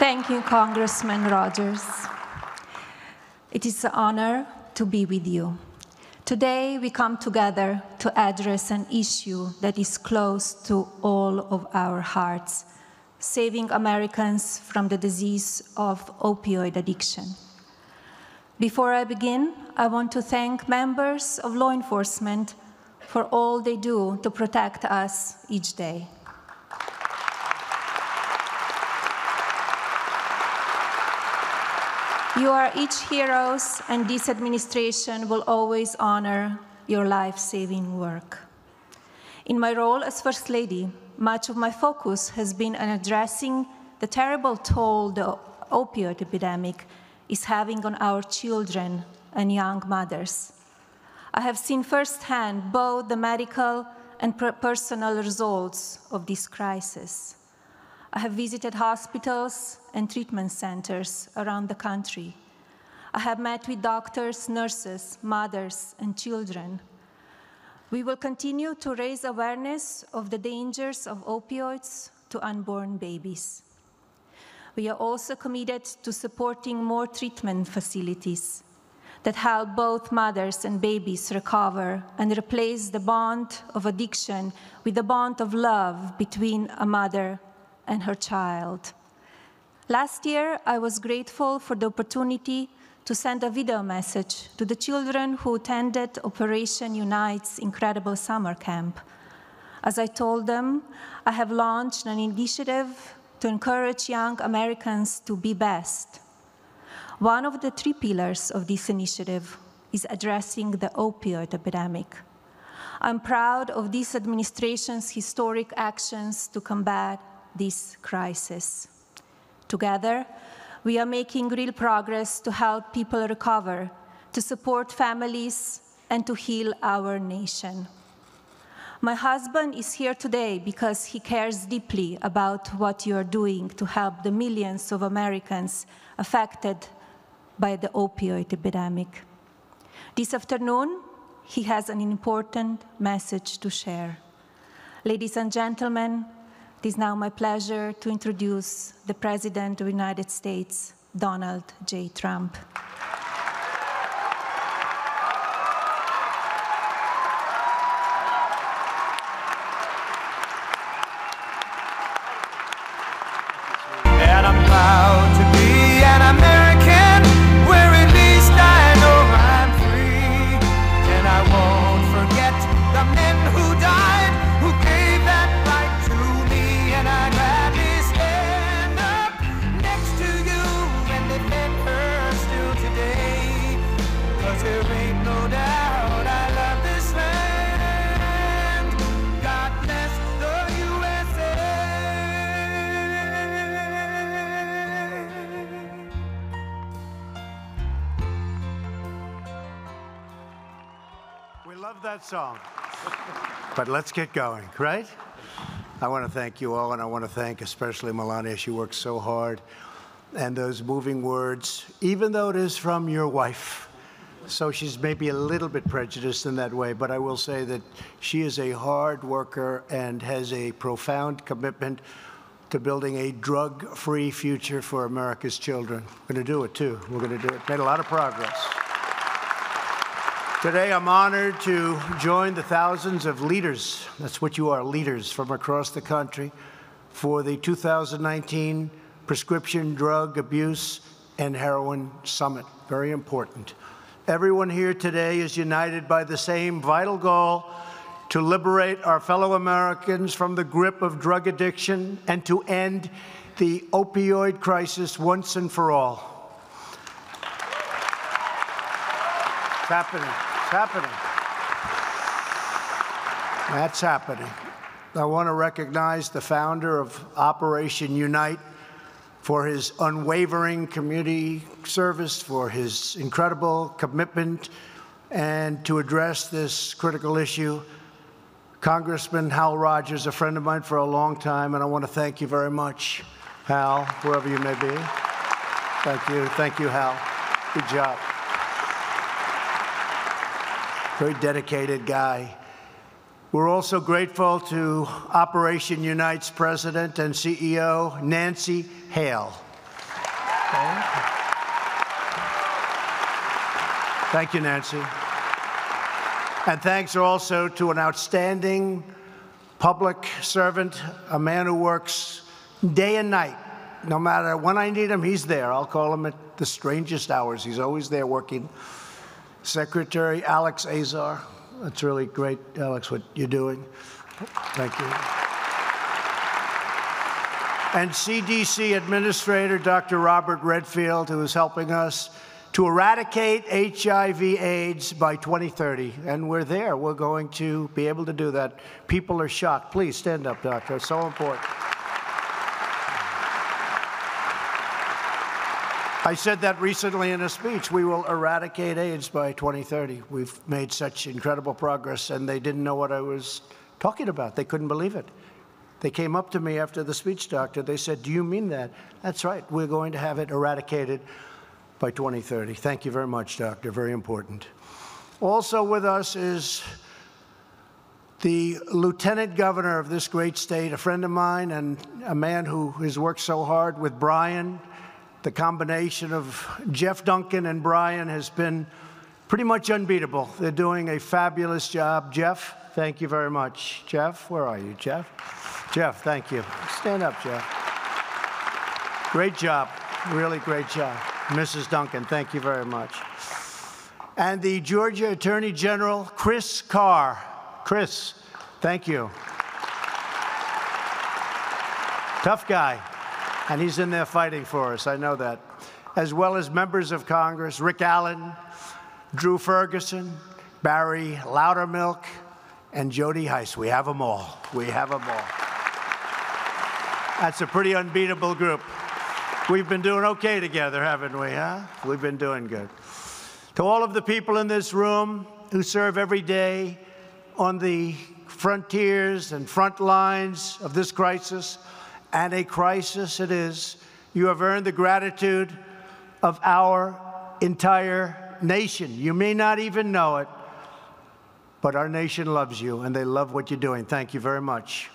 Thank you, Congressman Rogers. It is an honor to be with you. Today, we come together to address an issue that is close to all of our hearts, saving Americans from the disease of opioid addiction. Before I begin, I want to thank members of law enforcement for all they do to protect us each day. You are each heroes, and this administration will always honor your life-saving work. In my role as First Lady, much of my focus has been on addressing the terrible toll the opioid epidemic is having on our children and young mothers. I have seen firsthand both the medical and personal results of this crisis. I have visited hospitals and treatment centers around the country. I have met with doctors, nurses, mothers, and children. We will continue to raise awareness of the dangers of opioids to unborn babies. We are also committed to supporting more treatment facilities that help both mothers and babies recover and replace the bond of addiction with the bond of love between a mother and her child. Last year, I was grateful for the opportunity to send a video message to the children who attended Operation Unite's incredible summer camp. As I told them, I have launched an initiative to encourage young Americans to be best. One of the 3 pillars of this initiative is addressing the opioid epidemic. I'm proud of this administration's historic actions to combat this crisis. Together, we are making real progress to help people recover, to support families, and to heal our nation. My husband is here today because he cares deeply about what you are doing to help the millions of Americans affected by the opioid epidemic. This afternoon, he has an important message to share. Ladies and gentlemen, it is now my pleasure to introduce the President of the United States, Donald J. Trump. And I'm proud to be an American, where at least I know I'm free. And I won't forget the men who died, who gave that right to me. And I'd gladly stand up next to you and defend her still today. 'Cause there ain't no doubt I love this land. God bless the USA. We love that song. But let's get going, right? I want to thank you all, and I want to thank especially Melania. She works so hard. And those moving words, even though it is from your wife, so she's maybe a little bit prejudiced in that way, but I will say that she is a hard worker and has a profound commitment to building a drug-free future for America's children. We're going to do it, too. We're going to do it. Made a lot of progress. Today, I'm honored to join the thousands of leaders, that's what you are, leaders from across the country, for the 2019 Prescription Drug Abuse and Heroin Summit. Very important. Everyone here today is united by the same vital goal: to liberate our fellow Americans from the grip of drug addiction and to end the opioid crisis once and for all. It's happening. It's happening. That's happening. I want to recognize the founder of Operation Unite for his unwavering community service, for his incredible commitment, and to address this critical issue. Congressman Hal Rogers, a friend of mine for a long time, and I want to thank you very much, Hal, wherever you may be. Thank you. Thank you, Hal. Good job. Very dedicated guy. We're also grateful to Operation Unite's President and CEO, Nancy Hale. Okay. Thank you, Nancy. And thanks also to an outstanding public servant, a man who works day and night. No matter when I need him, he's there. I'll call him at the strangest hours. He's always there working. Secretary Alex Azar. That's really great, Alex, what you're doing. Thank you. And CDC Administrator Dr. Robert Redfield, who is helping us to eradicate HIV/AIDS by 2030. And we're there. We're going to be able to do that. People are shocked. Please stand up, Doctor. It's so important. I said that recently in a speech. We will eradicate AIDS by 2030. We've made such incredible progress, and they didn't know what I was talking about. They couldn't believe it. They came up to me after the speech, Doctor. They said, "Do you mean that?" That's right. We're going to have it eradicated by 2030. Thank you very much, Doctor. Very important. Also with us is the Lieutenant Governor of this great state, a friend of mine and a man who has worked so hard with Brian. The combination of Jeff Duncan and Brian has been pretty much unbeatable. They're doing a fabulous job. Jeff, thank you very much. Jeff, where are you, Jeff? Jeff, thank you. Stand up, Jeff. Great job. Really great job. Mrs. Duncan, thank you very much. And the Georgia Attorney General, Chris Carr. Chris, thank you. Tough guy. And he's in there fighting for us, I know that. As well as members of Congress, Rick Allen, Drew Ferguson, Barry Loudermilk, and Jody Heiss. We have them all. We have them all. That's a pretty unbeatable group. We've been doing okay together, haven't we, huh? We've been doing good. To all of the people in this room who serve every day on the frontiers and front lines of this crisis, and a crisis it is, you have earned the gratitude of our entire nation. You may not even know it, but our nation loves you, and they love what you're doing. Thank you very much.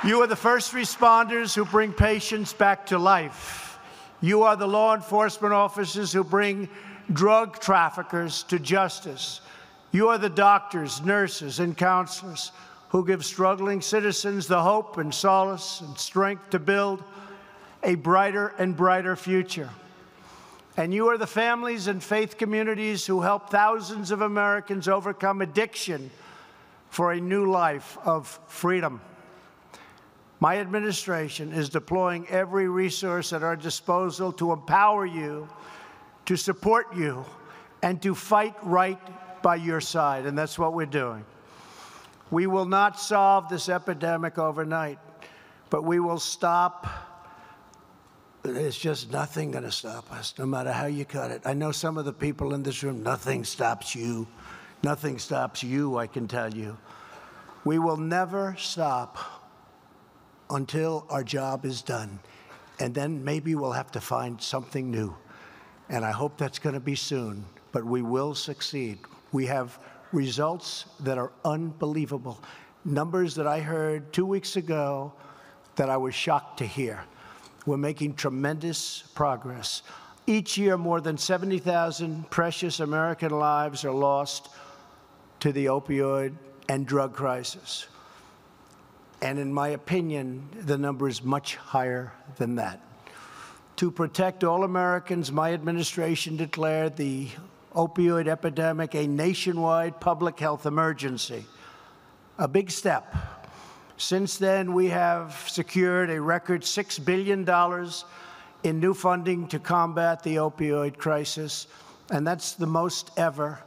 You are the first responders who bring patients back to life. You are the law enforcement officers who bring drug traffickers to justice. You are the doctors, nurses, and counselors who give struggling citizens the hope and solace and strength to build a brighter and brighter future. And you are the families and faith communities who help thousands of Americans overcome addiction for a new life of freedom. My administration is deploying every resource at our disposal to empower you, to support you, and to fight right by your side, and that's what we're doing. We will not solve this epidemic overnight, but we will stop. There's just nothing going to stop us, no matter how you cut it. I know some of the people in this room, nothing stops you. Nothing stops you, I can tell you. We will never stop until our job is done. And then maybe we'll have to find something new. And I hope that's going to be soon, but we will succeed. We have results that are unbelievable. Numbers that I heard 2 weeks ago that I was shocked to hear. We're making tremendous progress. Each year, more than 70,000 precious American lives are lost to the opioid and drug crisis. And in my opinion, the number is much higher than that. To protect all Americans, my administration declared the opioid epidemic a nationwide public health emergency. A big step. Since then, we have secured a record $6 billion in new funding to combat the opioid crisis, and that's the most ever,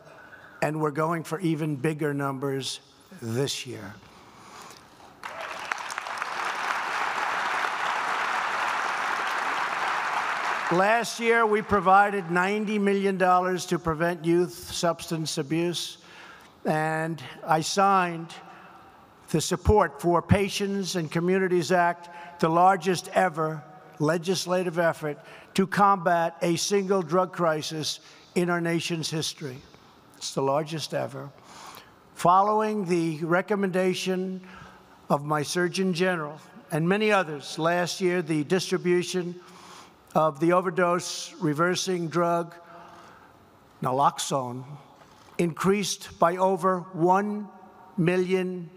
and we're going for even bigger numbers this year. Last year, we provided $90 million to prevent youth substance abuse, and I signed the Support for Patients and Communities Act, the largest ever legislative effort to combat a single drug crisis in our nation's history. It's the largest ever. Following the recommendation of my Surgeon General and many others, last year the distribution of the overdose reversing drug naloxone increased by over 1 million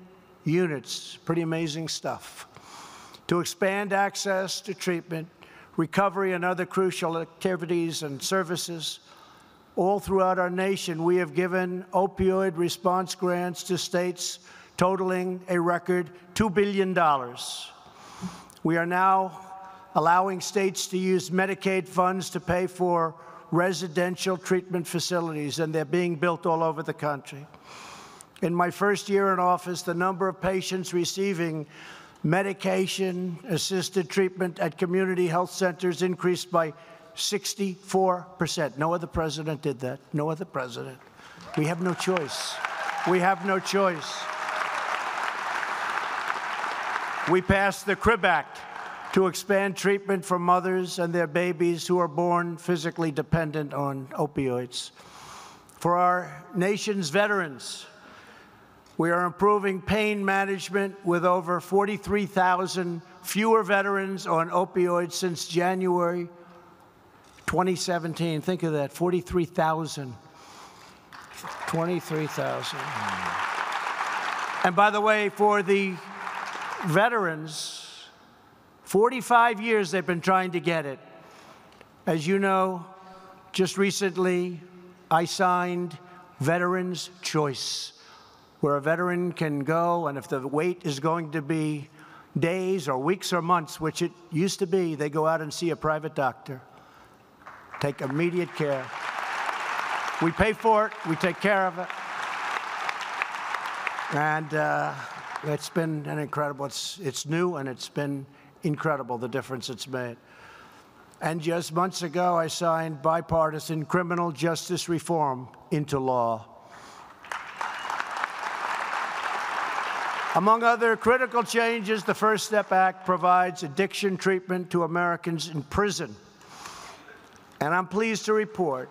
units. Pretty amazing stuff. To expand access to treatment, recovery, and other crucial activities and services all throughout our nation, we have given opioid response grants to states totaling a record $2 billion. We are now allowing states to use Medicaid funds to pay for residential treatment facilities, and they're being built all over the country. In my first year in office, the number of patients receiving medication-assisted treatment at community health centers increased by 64%. No other president did that. No other president. We have no choice. We have no choice. We passed the CRIB Act to expand treatment for mothers and their babies who are born physically dependent on opioids. For our nation's veterans, we are improving pain management with over 43,000 fewer veterans on opioids since January 2017. Think of that, 43,000. 23,000. And by the way, for the veterans, 45 years they've been trying to get it. As you know, just recently I signed Veterans Choice, where a veteran can go, and if the wait is going to be days or weeks or months, which it used to be, they go out and see a private doctor. Take immediate care. We pay for it, we take care of it. And it's been an incredible, it's new, and it's been incredible, the difference it's made. And just months ago, I signed bipartisan criminal justice reform into law. Among other critical changes, the First Step Act provides addiction treatment to Americans in prison. And I'm pleased to report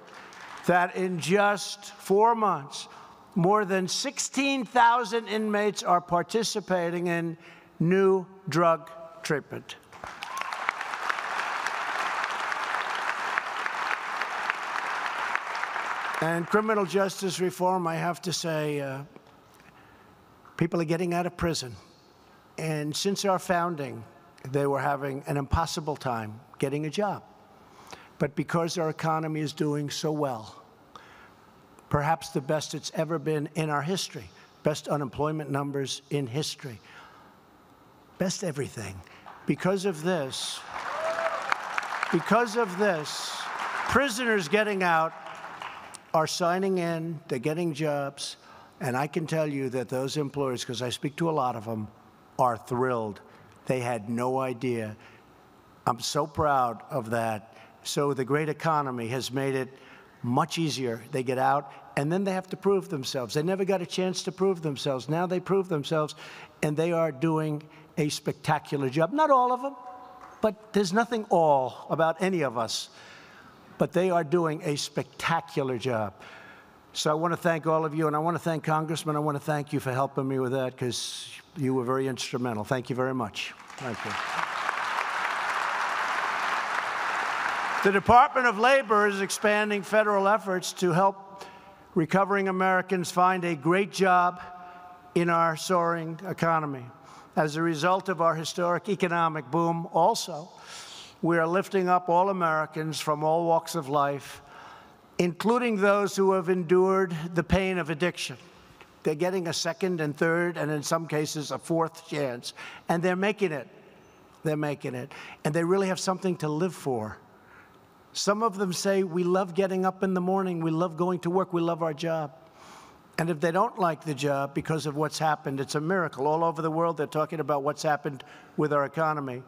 that in just 4 months, more than 16,000 inmates are participating in new drug treatment. And criminal justice reform, I have to say, people are getting out of prison. And since our founding, they were having an impossible time getting a job. But because our economy is doing so well, perhaps the best it's ever been in our history, best unemployment numbers in history, best everything. Because of this, prisoners getting out are signing in, they're getting jobs, and I can tell you that those employers, because I speak to a lot of them, are thrilled. They had no idea. I'm so proud of that. So the great economy has made it much easier. They get out, and then they have to prove themselves. They never got a chance to prove themselves. Now they prove themselves, and they are doing a spectacular job. Not all of them, but there's nothing all about any of us. But they are doing a spectacular job. So I want to thank all of you, and I want to thank Congressman. I want to thank you for helping me with that, because you were very instrumental. Thank you very much. Thank you. The Department of Labor is expanding federal efforts to help recovering Americans find a great job in our soaring economy. As a result of our historic economic boom, also, we are lifting up all Americans from all walks of life, including those who have endured the pain of addiction. They're getting a second and third, and in some cases, a fourth chance. And they're making it. They're making it. And they really have something to live for. Some of them say, we love getting up in the morning, we love going to work, we love our job. And if they don't like the job because of what's happened, it's a miracle. All over the world, they're talking about what's happened with our economy.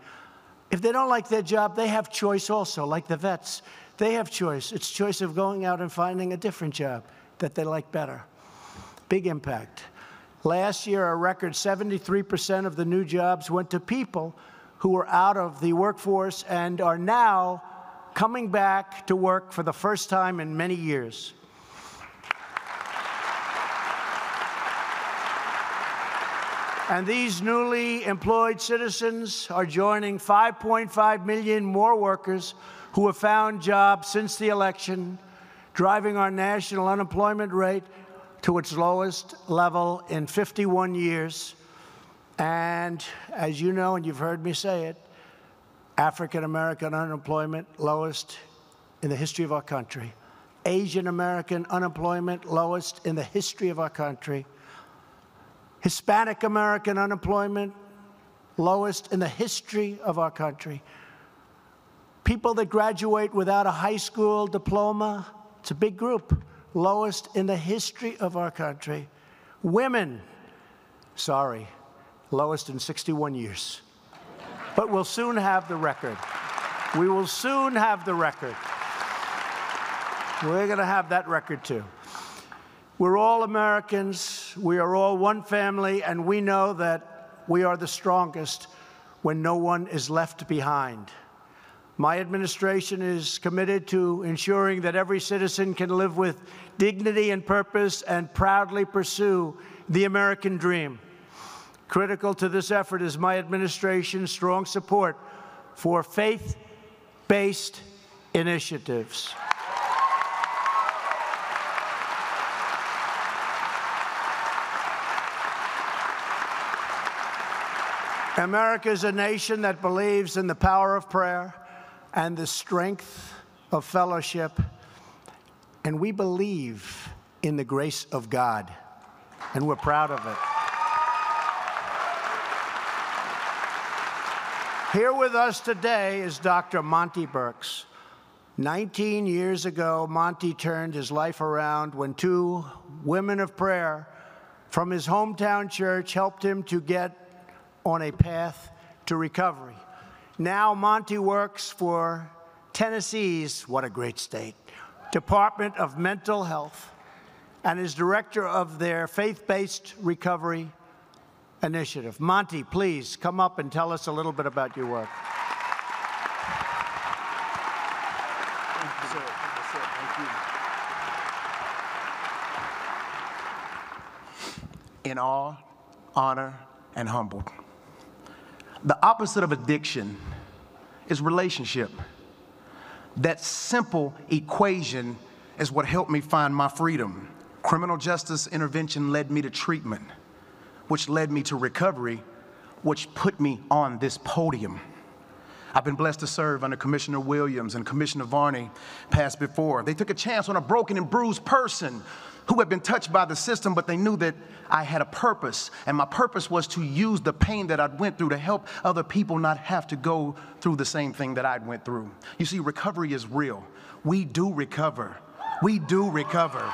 If they don't like their job, they have choice also, like the vets. They have choice. It's choice of going out and finding a different job that they like better. Big impact. Last year, a record 73% of the new jobs went to people who were out of the workforce and are now coming back to work for the first time in many years. And these newly employed citizens are joining 5.5 million more workers who have found jobs since the election, driving our national unemployment rate to its lowest level in 51 years. And as you know, and you've heard me say it, African-American unemployment lowest in the history of our country. Asian-American unemployment lowest in the history of our country. Hispanic-American unemployment lowest in the history of our country. People that graduate without a high school diploma, it's a big group, lowest in the history of our country. Women, sorry, lowest in 61 years. But we'll soon have the record. We will soon have the record. We're going to have that record, too. We're all Americans. We are all one family, and we know that we are the strongest when no one is left behind. My administration is committed to ensuring that every citizen can live with dignity and purpose and proudly pursue the American dream. Critical to this effort is my administration's strong support for faith-based initiatives. America is a nation that believes in the power of prayer and the strength of fellowship, and we believe in the grace of God, and we're proud of it. Here with us today is Dr. Monty Burks. 19 years ago, Monty turned his life around when two women of prayer from his hometown church helped him to get on a path to recovery. Now Monty works for Tennessee's, what a great state, Department of Mental Health, and is director of their faith-based recovery initiative. Monty, please come up and tell us a little bit about your work. Thank you, sir. Thank you. In awe, honor, and humbled. The opposite of addiction is relationship. That simple equation is what helped me find my freedom. Criminal justice intervention led me to treatment, which led me to recovery, which put me on this podium. I've been blessed to serve under Commissioner Williams and Commissioner Varney passed before. They took a chance on a broken and bruised person who had been touched by the system, but they knew that I had a purpose, and my purpose was to use the pain that I'd went through to help other people not have to go through the same thing that I'd went through. You see, recovery is real. We do recover. We do recover.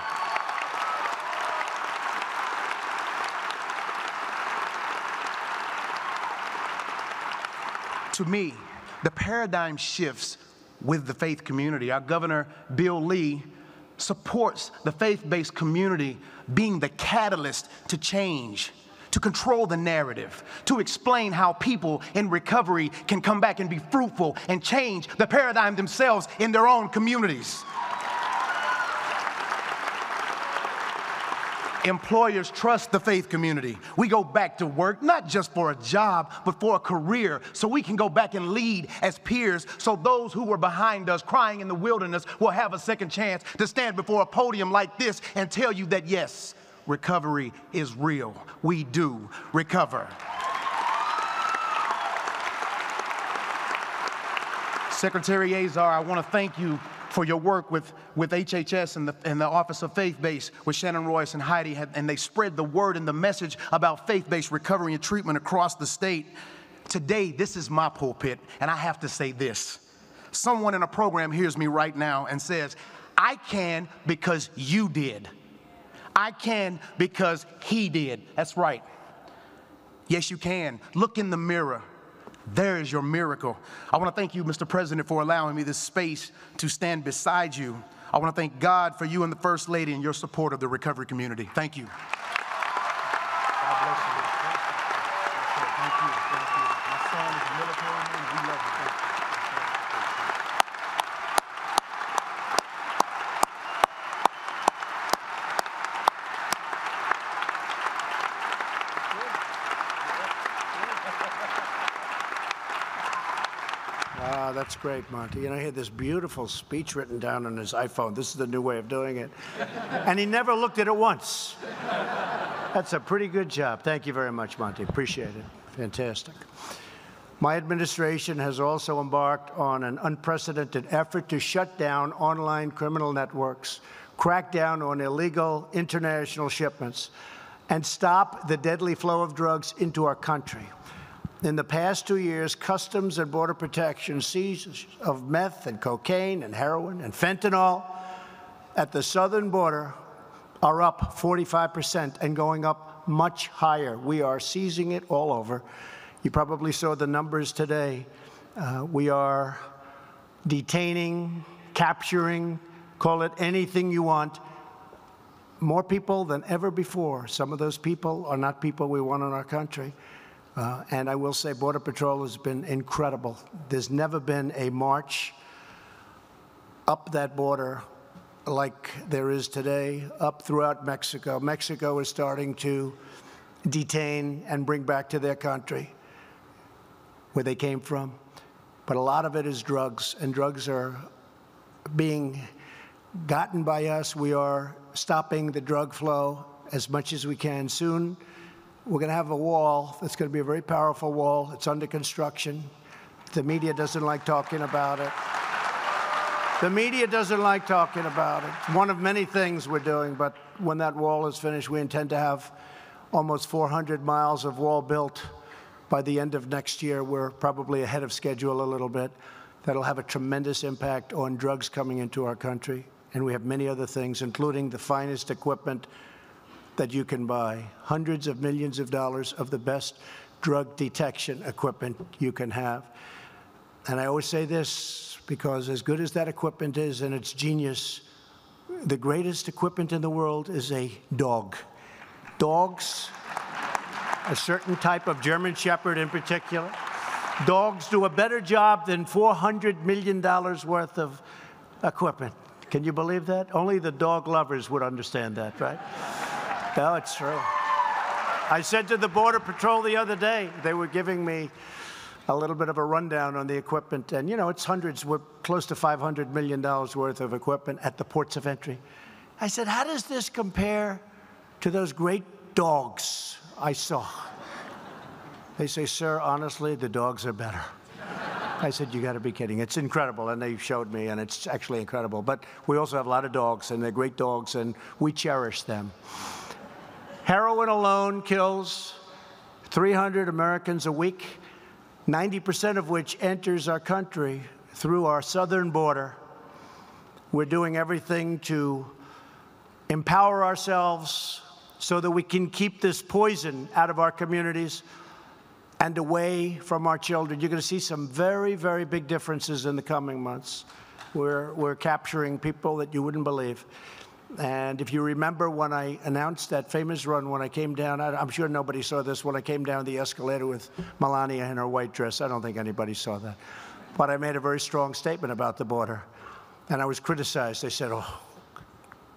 To me, the paradigm shifts with the faith community. Our Governor, Bill Lee, supports the faith-based community being the catalyst to change, to control the narrative, to explain how people in recovery can come back and be fruitful and change the paradigm themselves in their own communities. Employers trust the faith community. We go back to work, not just for a job, but for a career, so we can go back and lead as peers, so those who were behind us crying in the wilderness will have a second chance to stand before a podium like this and tell you that, yes, recovery is real. We do recover. Secretary Azar, I want to thank you for your work with HHS and the Office of Faith-Based with Shannon Royce and Heidi, and they spread the word and the message about faith-based recovery and treatment across the state. Today, this is my pulpit, and I have to say this. Someone in a program hears me right now and says, I can because you did. I can because he did. That's right. Yes, you can. Look in the mirror. There is your miracle. I want to thank you, Mr. President, for allowing me this space to stand beside you. I want to thank God for you and the First Lady and your support of the recovery community. Thank you. God bless you. Thank you. Thank you. My son is a military man. We love you. That's great, Monty. You know, he had this beautiful speech written down on his iPhone. This is the new way of doing it. And he never looked at it once. That's a pretty good job. Thank you very much, Monty. Appreciate it. Fantastic. My administration has also embarked on an unprecedented effort to shut down online criminal networks, crack down on illegal international shipments, and stop the deadly flow of drugs into our country. In the past 2 years, Customs and Border Protection seizures of meth and cocaine and heroin and fentanyl at the southern border are up 45% and going up much higher. We are seizing it all over. You probably saw the numbers today. We are detaining, capturing, call it anything you want, more people than ever before. Some of those people are not people we want in our country. And I will say Border Patrol has been incredible. There's never been a march up that border like there is today, up throughout Mexico. Mexico is starting to detain and bring back to their country where they came from. But a lot of it is drugs, and drugs are being gotten by us. We are stopping the drug flow as much as we can. Soon, we're going to have a wall that's going to be a very powerful wall. It's under construction. The media doesn't like talking about it. The media doesn't like talking about it. It's one of many things we're doing, but when that wall is finished, we intend to have almost 400 miles of wall built by the end of next year. We're probably ahead of schedule a little bit. That'll have a tremendous impact on drugs coming into our country. And we have many other things, including the finest equipment that you can buy, hundreds of millions of dollars of the best drug detection equipment you can have. And I always say this because as good as that equipment is and its genius, the greatest equipment in the world is a dog. Dogs, a certain type of German Shepherd in particular, dogs do a better job than $400 million worth of equipment. Can you believe that? Only the dog lovers would understand that, right? No, it's true. I said to the Border Patrol the other day, they were giving me a little bit of a rundown on the equipment, and you know, it's hundreds, we're close to $500 million worth of equipment at the ports of entry. I said, how does this compare to those great dogs I saw? They say, sir, honestly, the dogs are better. I said, you got to be kidding. It's incredible, and they showed me, and it's actually incredible. But we also have a lot of dogs, and they're great dogs, and we cherish them. Heroin alone kills 300 Americans a week, 90% of which enters our country through our southern border. We're doing everything to empower ourselves so that we can keep this poison out of our communities and away from our children. You're going to see some very, very big differences in the coming months. We're capturing people that you wouldn't believe. And if you remember when I announced that famous run, when I came down, I'm sure nobody saw this, when I came down the escalator with Melania in her white dress. I don't think anybody saw that. But I made a very strong statement about the border. And I was criticized. They said, oh,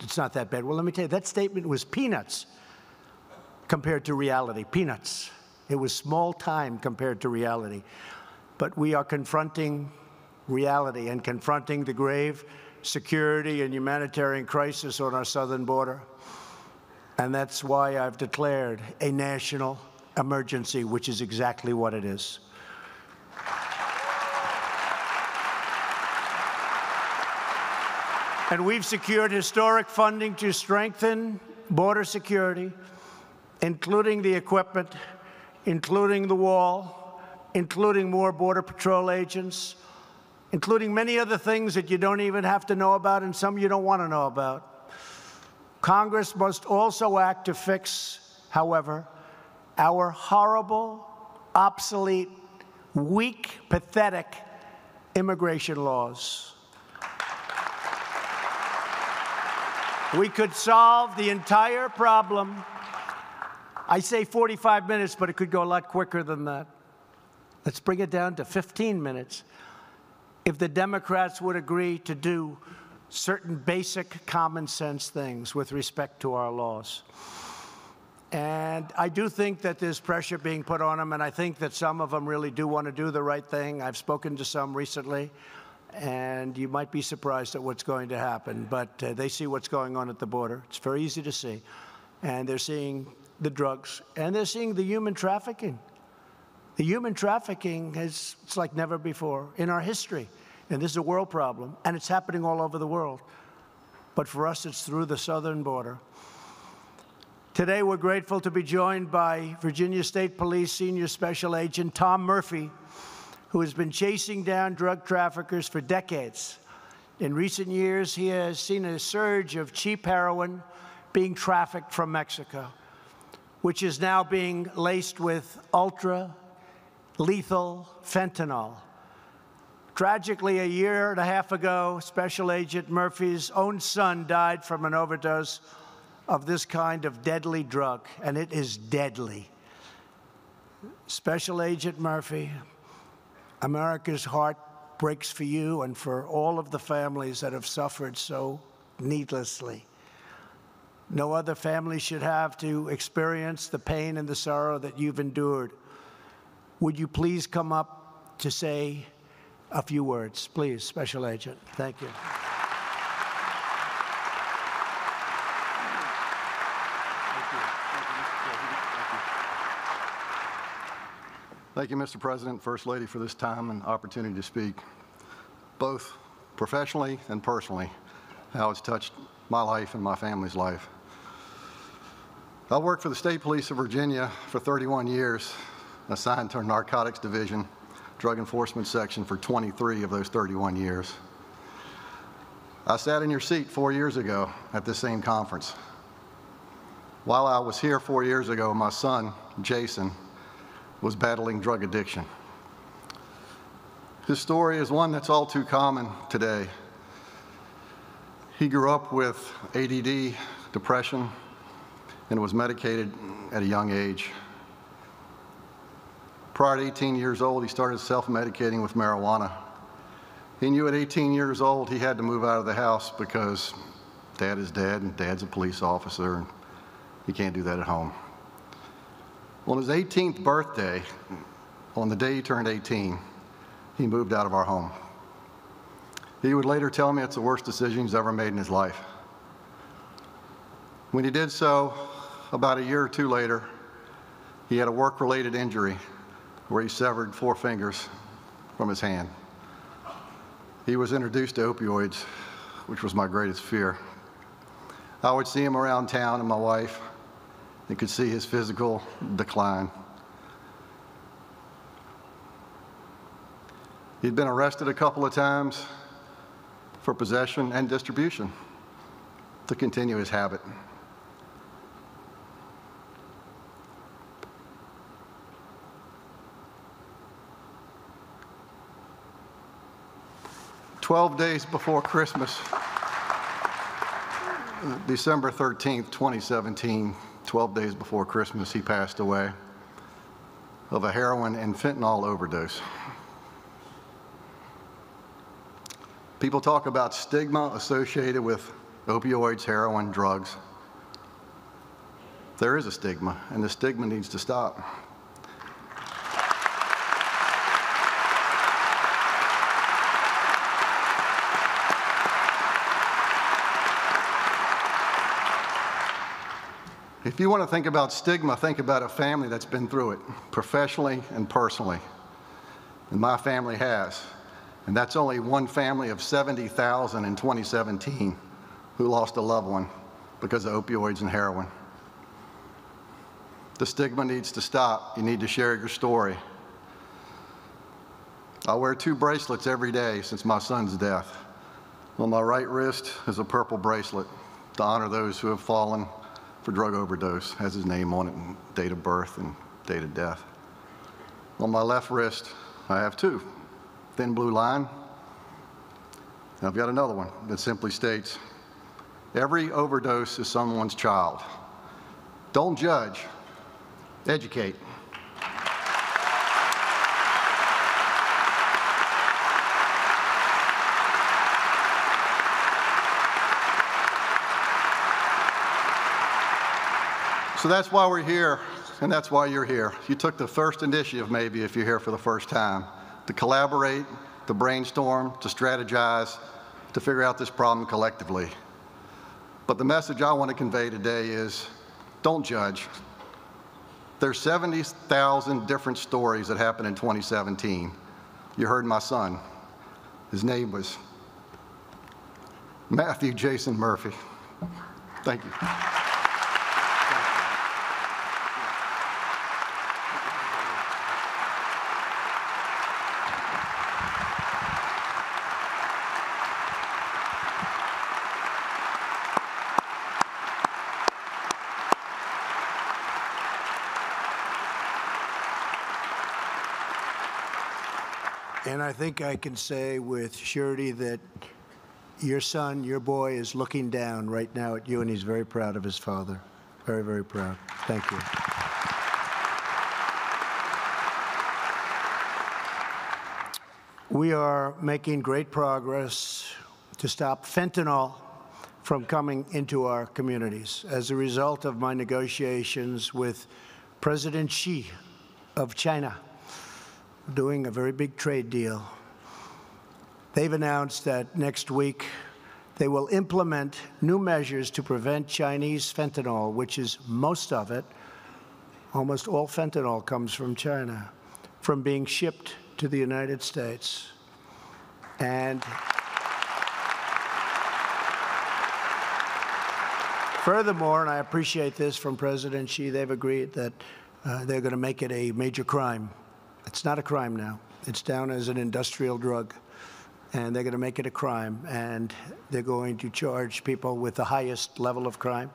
it's not that bad. Well, let me tell you, that statement was peanuts compared to reality. Peanuts. It was small time compared to reality. But we are confronting reality and confronting the grave security and humanitarian crisis on our southern border. And that's why I've declared a national emergency, which is exactly what it is. And we've secured historic funding to strengthen border security, including the equipment, including the wall, including more Border Patrol agents, including many other things that you don't even have to know about and some you don't want to know about. Congress must also act to fix, however, our horrible, obsolete, weak, pathetic immigration laws. We could solve the entire problem. I say 45 minutes, but it could go a lot quicker than that. Let's bring it down to 15 minutes. If the Democrats would agree to do certain basic common sense things with respect to our laws. And I do think that there's pressure being put on them, and I think that some of them really do want to do the right thing. I've spoken to some recently, and you might be surprised at what's going to happen. But they see what's going on at the border. It's very easy to see. And they're seeing the drugs, and they're seeing the human trafficking. The human trafficking it's like never before in our history. And this is a world problem, and it's happening all over the world. But for us, it's through the southern border. Today, we're grateful to be joined by Virginia State Police Senior Special Agent Tom Murphy, who has been chasing down drug traffickers for decades. In recent years, he has seen a surge of cheap heroin being trafficked from Mexico, which is now being laced with ultra-lethal fentanyl. Tragically, a year and a half ago, Special Agent Murphy's own son died from an overdose of this kind of deadly drug, and it is deadly. Special Agent Murphy, America's heart breaks for you and for all of the families that have suffered so needlessly. No other family should have to experience the pain and the sorrow that you've endured. Would you please come up to say a few words? Please, Special Agent. Thank you. Thank you, Mr. President, First Lady, for this time and opportunity to speak, both professionally and personally, how it's touched my life and my family's life. I worked for the State Police of Virginia for 31 years, assigned to our Narcotics Division, Drug Enforcement Section for 23 of those 31 years. I sat in your seat 4 years ago at this same conference. While I was here 4 years ago, my son, Jason, was battling drug addiction. His story is one that's all too common today. He grew up with ADD, depression, and was medicated at a young age. Prior to 18 years old, he started self-medicating with marijuana. He knew at 18 years old he had to move out of the house because Dad is dead and Dad's a police officer, and he can't do that at home. On his 18th birthday, on the day he turned 18, he moved out of our home. He would later tell me it's the worst decision he's ever made in his life. When he did so, about a year or two later, he had a work-related injury where he severed 4 fingers from his hand. He was introduced to opioids, which was my greatest fear. I would see him around town, and my wife, and could see his physical decline. He'd been arrested a couple of times for possession and distribution to continue his habit. "12 days before Christmas, December 13th, 2017, 12 days before Christmas, he passed away of a heroin and fentanyl overdose. People talk about stigma associated with opioids, heroin, drugs. There is a stigma, and the stigma needs to stop. If you want to think about stigma, think about a family that's been through it, professionally and personally. And my family has. And that's only one family of 70,000 in 2017 who lost a loved one because of opioids and heroin. The stigma needs to stop. You need to share your story. I wear 2 bracelets every day since my son's death. On my right wrist is a purple bracelet to honor those who have fallen for drug overdose, has his name on it, and date of birth and date of death. On my left wrist, I have 2, thin blue line. And I've got another one that simply states, every overdose is someone's child. Don't judge, educate. So that's why we're here, and that's why you're here. You took the first initiative, maybe, if you're here for the first time, to collaborate, to brainstorm, to strategize, to figure out this problem collectively. But the message I want to convey today is, don't judge. There's 70,000 different stories that happened in 2017. You heard my son. His name was Matthew Jason Murphy. Thank you. And I think I can say with surety that your son, your boy, is looking down right now at you, and he's very proud of his father. Very, very proud. Thank you. We are making great progress to stop fentanyl from coming into our communities. As a result of my negotiations with President Xi of China, doing a very big trade deal, they've announced that next week they will implement new measures to prevent Chinese fentanyl, which is most of it, almost all fentanyl comes from China, from being shipped to the United States. And furthermore, and I appreciate this from President Xi, they've agreed that they're going to make it a major crime. It's not a crime now. It's down as an industrial drug. And they're going to make it a crime. And they're going to charge people with the highest level of crime.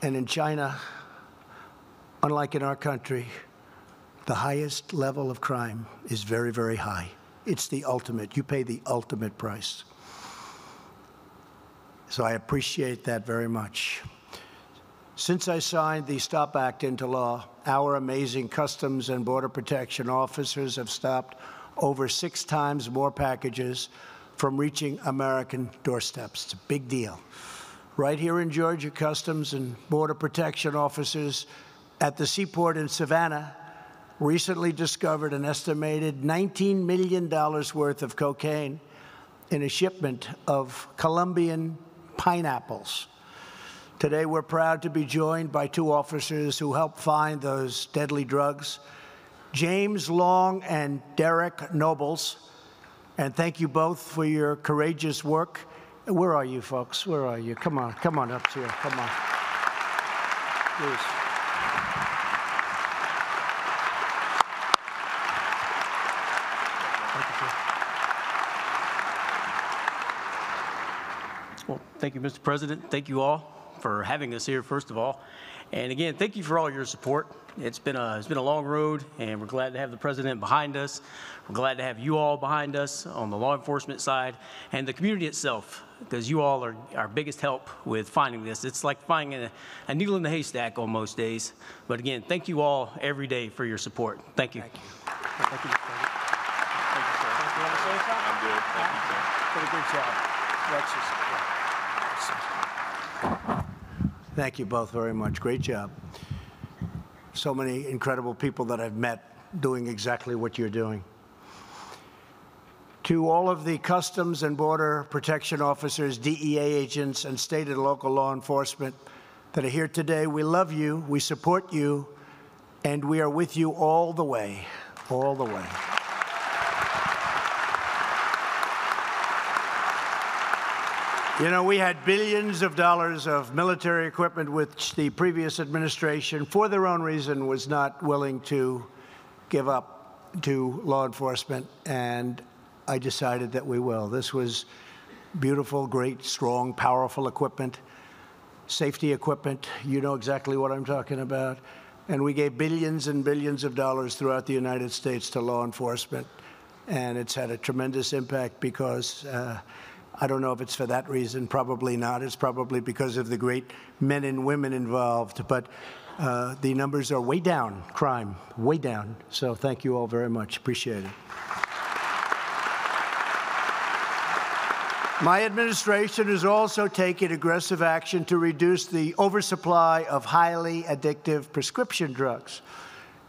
And in China, unlike in our country, the highest level of crime is very, very high. It's the ultimate. You pay the ultimate price. So I appreciate that very much. Since I signed the STOP Act into law, our amazing Customs and Border Protection officers have stopped over 6 times more packages from reaching American doorsteps. It's a big deal. Right here in Georgia, Customs and Border Protection officers at the seaport in Savannah recently discovered an estimated $19 million worth of cocaine in a shipment of Colombian pineapples. Today, we're proud to be joined by 2 officers who helped find those deadly drugs, James Long and Derek Nobles. And thank you both for your courageous work. Where are you, folks? Where are you? Come on up here. Come on. Please. Well, thank you, Mr. President. Thank you all for having us here, first of all. And again, thank you for all your support. It's been a long road, and we're glad to have the president behind us. We're glad to have you all behind us on the law enforcement side and the community itself, because you all are our biggest help with finding this. It's like finding a needle in the haystack on most days. But again, thank you all every day for your support. Thank you. Thank you. Thank you, sir. You want to say something? I'm good. Thank you, sir. Did a good job. Thank you both very much. Great job. So many incredible people that I've met doing exactly what you're doing. To all of the Customs and Border Protection officers, DEA agents, and state and local law enforcement that are here today, we love you, we support you, and we are with you all the way, all the way. You know, we had billions of dollars of military equipment which the previous administration, for their own reason, was not willing to give up to law enforcement, and I decided that we will. This was beautiful, great, strong, powerful equipment, safety equipment. You know exactly what I'm talking about. And we gave billions and billions of dollars throughout the United States to law enforcement, and it's had a tremendous impact because I don't know if it's for that reason, probably not. It's probably because of the great men and women involved. But the numbers are way down, crime, way down. So thank you all very much. Appreciate it. My administration is also taking aggressive action to reduce the oversupply of highly addictive prescription drugs.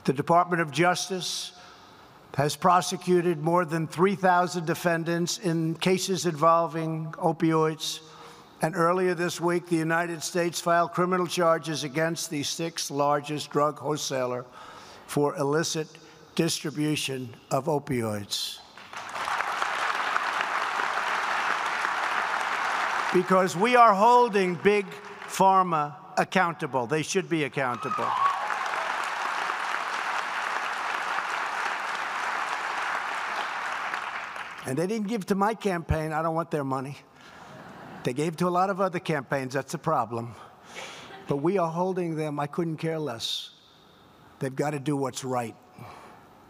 The Department of Justice has prosecuted more than 3,000 defendants in cases involving opioids. And earlier this week, the United States filed criminal charges against the 6th largest drug wholesaler for illicit distribution of opioids. Because we are holding Big Pharma accountable. They should be accountable. And they didn't give to my campaign. I don't want their money. They gave to a lot of other campaigns. That's a problem. But we are holding them. I couldn't care less. They've got to do what's right,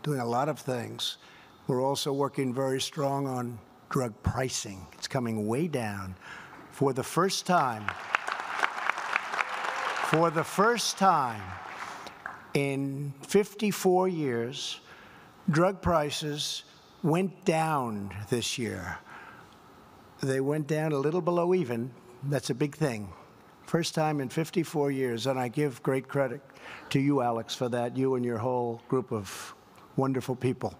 doing a lot of things. We're also working very strong on drug pricing. It's coming way down. For the first time in 54 years, drug prices went down this year. They went down a little below even. That's a big thing. First time in 54 years, and I give great credit to you, Alex, for that, you and your whole group of wonderful people.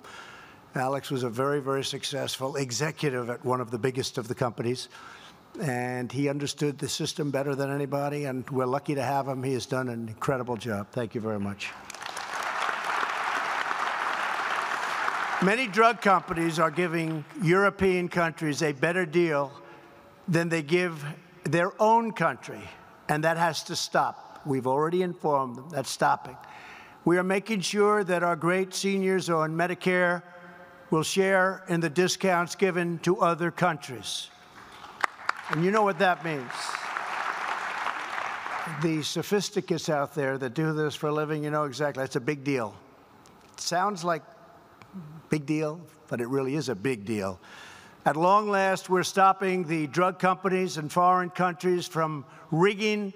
Alex was a very, very successful executive at one of the biggest of the companies, and he understood the system better than anybody, and we're lucky to have him. He has done an incredible job. Thank you very much. Many drug companies are giving European countries a better deal than they give their own country, and that has to stop. We've already informed them that's stopping. We are making sure that our great seniors on Medicare will share in the discounts given to other countries. And you know what that means. The sophisticates out there that do this for a living, you know exactly, that's a big deal. It sounds like big deal, but it really is a big deal. At long last, we're stopping the drug companies in foreign countries from rigging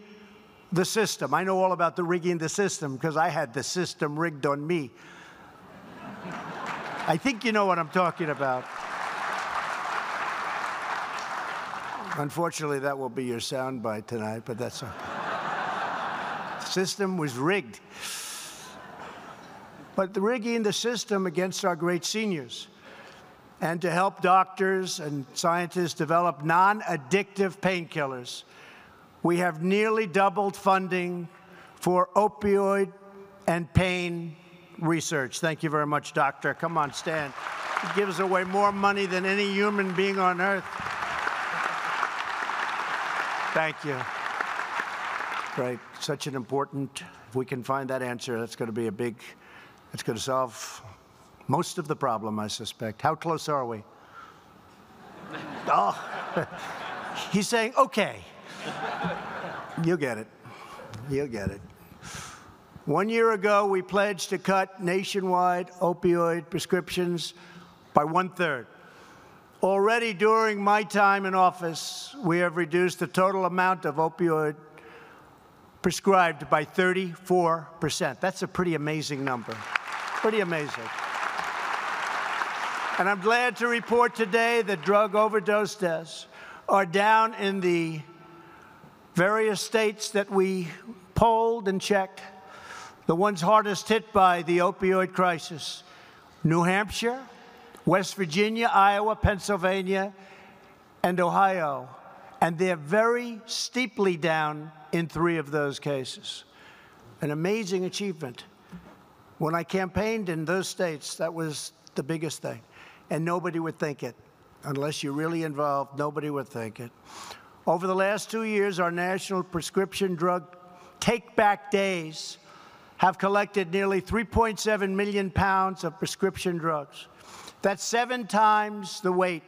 the system. I know all about the rigging the system because I had the system rigged on me. I think you know what I'm talking about. Unfortunately, that will be your soundbite tonight, but that's okay. The system was rigged. But the rigging the system against our great seniors and to help doctors and scientists develop non-addictive painkillers, we have nearly doubled funding for opioid and pain research. Thank you very much, doctor. Come on, stand. It gives away more money than any human being on earth. Thank you. Great. Such an important, if we can find that answer, that's going to be a big, it's going to solve most of the problem, I suspect. How close are we? Oh, he's saying, okay. You'll get it. You'll get it. 1 year ago, we pledged to cut nationwide opioid prescriptions by 1/3. Already during my time in office, we have reduced the total amount of opioid prescribed by 34%. That's a pretty amazing number. Pretty amazing. And I'm glad to report today that drug overdose deaths are down in the various states that we polled and checked, the ones hardest hit by the opioid crisis: New Hampshire, West Virginia, Iowa, Pennsylvania, and Ohio. And they're very steeply down in 3 of those cases. An amazing achievement. When I campaigned in those states, that was the biggest thing. And nobody would think it. Unless you're really involved, nobody would think it. Over the last 2 years, our national prescription drug take-back days have collected nearly 3.7 million pounds of prescription drugs. That's 7 times the weight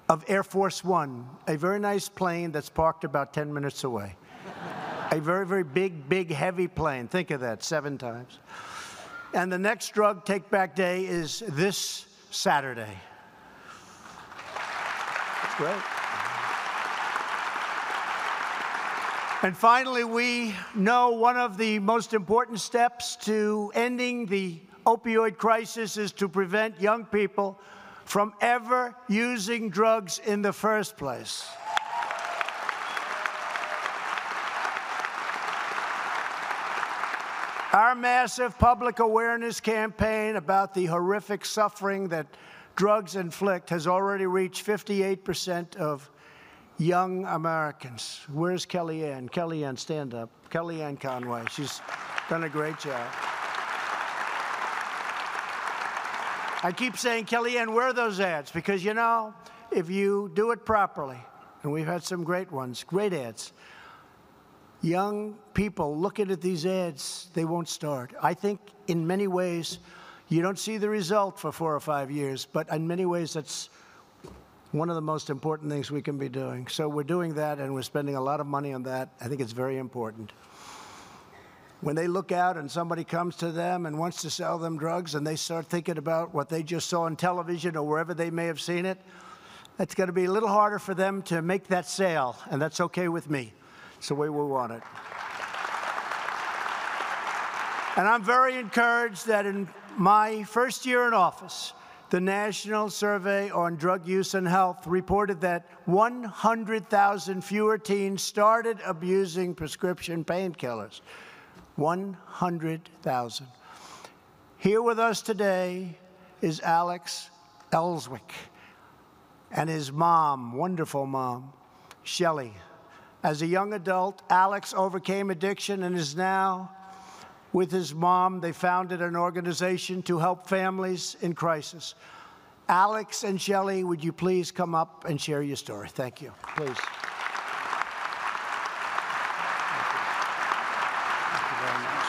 of Air Force One, a very nice plane that's parked about 10 minutes away. A very, very big, heavy plane. Think of that, 7 times. And the next drug take-back day is this Saturday. That's great. And finally, we know one of the most important steps to ending the opioid crisis is to prevent young people from ever using drugs in the first place. Our massive public awareness campaign about the horrific suffering that drugs inflict has already reached 58% of young Americans. Where's Kellyanne? Kellyanne, stand up. Kellyanne Conway. She's done a great job. I keep saying, Kellyanne, where are those ads? Because, you know, if you do it properly, and we've had some great ones, great ads, young people looking at these ads, they won't start. I think in many ways, you don't see the result for 4 or 5 years, but in many ways, that's one of the most important things we can be doing. So we're doing that, and we're spending a lot of money on that. I think it's very important. When they look out and somebody comes to them and wants to sell them drugs, and they start thinking about what they just saw on television or wherever they may have seen it, it's going to be a little harder for them to make that sale, and that's okay with me. It's the way we want it. And I'm very encouraged that in my first year in office, the National Survey on Drug Use and Health reported that 100,000 fewer teens started abusing prescription painkillers. 100,000. Here with us today is Alex Elswick and his mom, wonderful mom, Shelley. As a young adult, Alex overcame addiction and is now with his mom. They founded an organization to help families in crisis. Alex and Shelley, would you please come up and share your story? Thank you. Please. Thank you very much.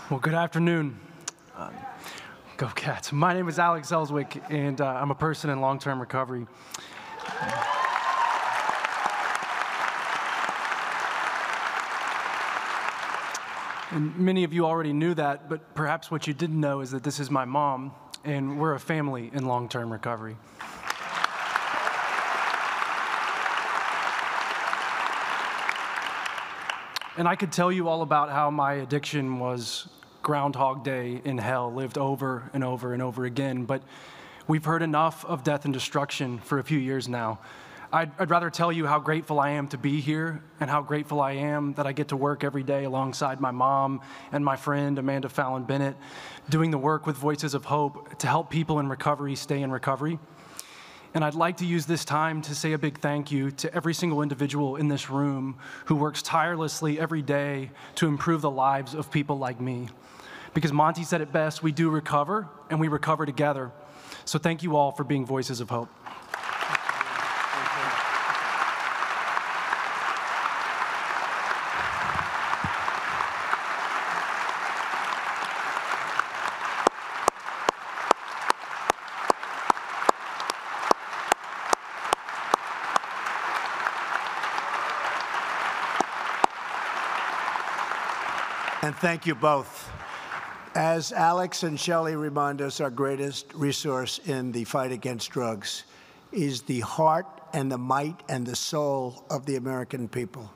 Well, good afternoon. Go Cats. My name is Alex Elswick, and I'm a person in long-term recovery. And many of you already knew that, but perhaps what you didn't know is that this is my mom, and we're a family in long-term recovery. And I could tell you all about how my addiction was Groundhog Day in hell, lived over and over and over again, but we've heard enough of death and destruction for a few years now. I'd rather tell you how grateful I am to be here and how grateful I am that I get to work every day alongside my mom and my friend, Amanda Fallon Bennett, doing the work with Voices of Hope to help people in recovery stay in recovery. And I'd like to use this time to say a big thank you to every single individual in this room who works tirelessly every day to improve the lives of people like me. Because Monty said it best, we do recover, and we recover together. So thank you all for being Voices of Hope. And thank you both. As Alex and Shelley remind us, our greatest resource in the fight against drugs is the heart and the might and the soul of the American people.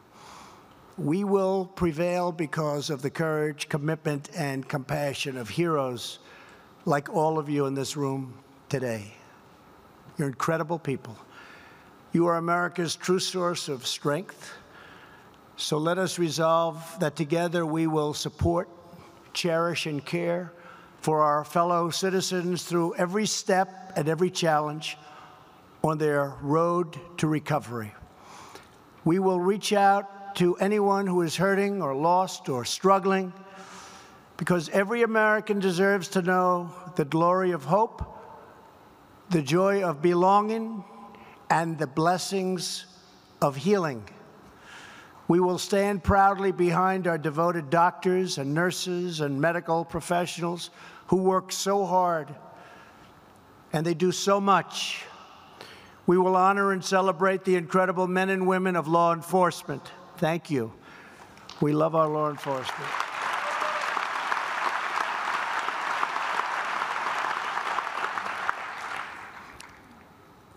We will prevail because of the courage, commitment, and compassion of heroes like all of you in this room today. You're incredible people. You are America's true source of strength. So let us resolve that together we will support, cherish, and care for our fellow citizens through every step and every challenge on their road to recovery. We will reach out to anyone who is hurting or lost or struggling, because every American deserves to know the glory of hope, the joy of belonging, and the blessings of healing. We will stand proudly behind our devoted doctors and nurses and medical professionals who work so hard, and they do so much. We will honor and celebrate the incredible men and women of law enforcement. Thank you. We love our law enforcement.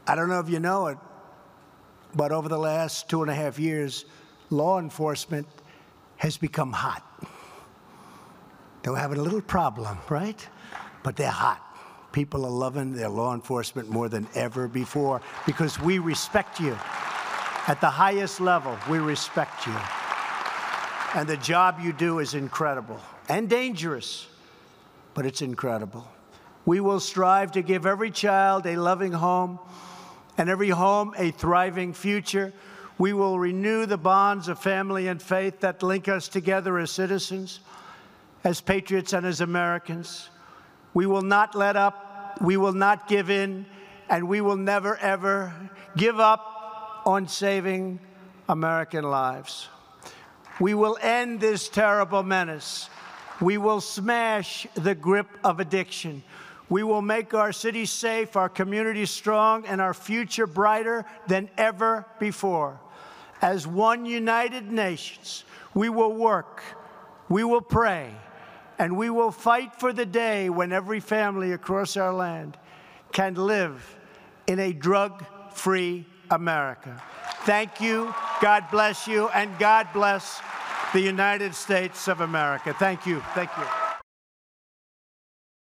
I don't know if you know it, but over the last 2.5 years, law enforcement has become hot. They're having a little problem, right? But they're hot. People are loving their law enforcement more than ever before because we respect you. At the highest level, we respect you. And the job you do is incredible and dangerous, but it's incredible. We will strive to give every child a loving home and every home a thriving future. We will renew the bonds of family and faith that link us together as citizens, as patriots and as Americans. We will not let up, we will not give in, and we will never, ever give up on saving American lives. We will end this terrible menace. We will smash the grip of addiction. We will make our cities safe, our communities strong, and our future brighter than ever before. As one united nations, we will work, we will pray, and we will fight for the day when every family across our land can live in a drug-free America. Thank you, God bless you, and God bless the United States of America. Thank you. Thank you.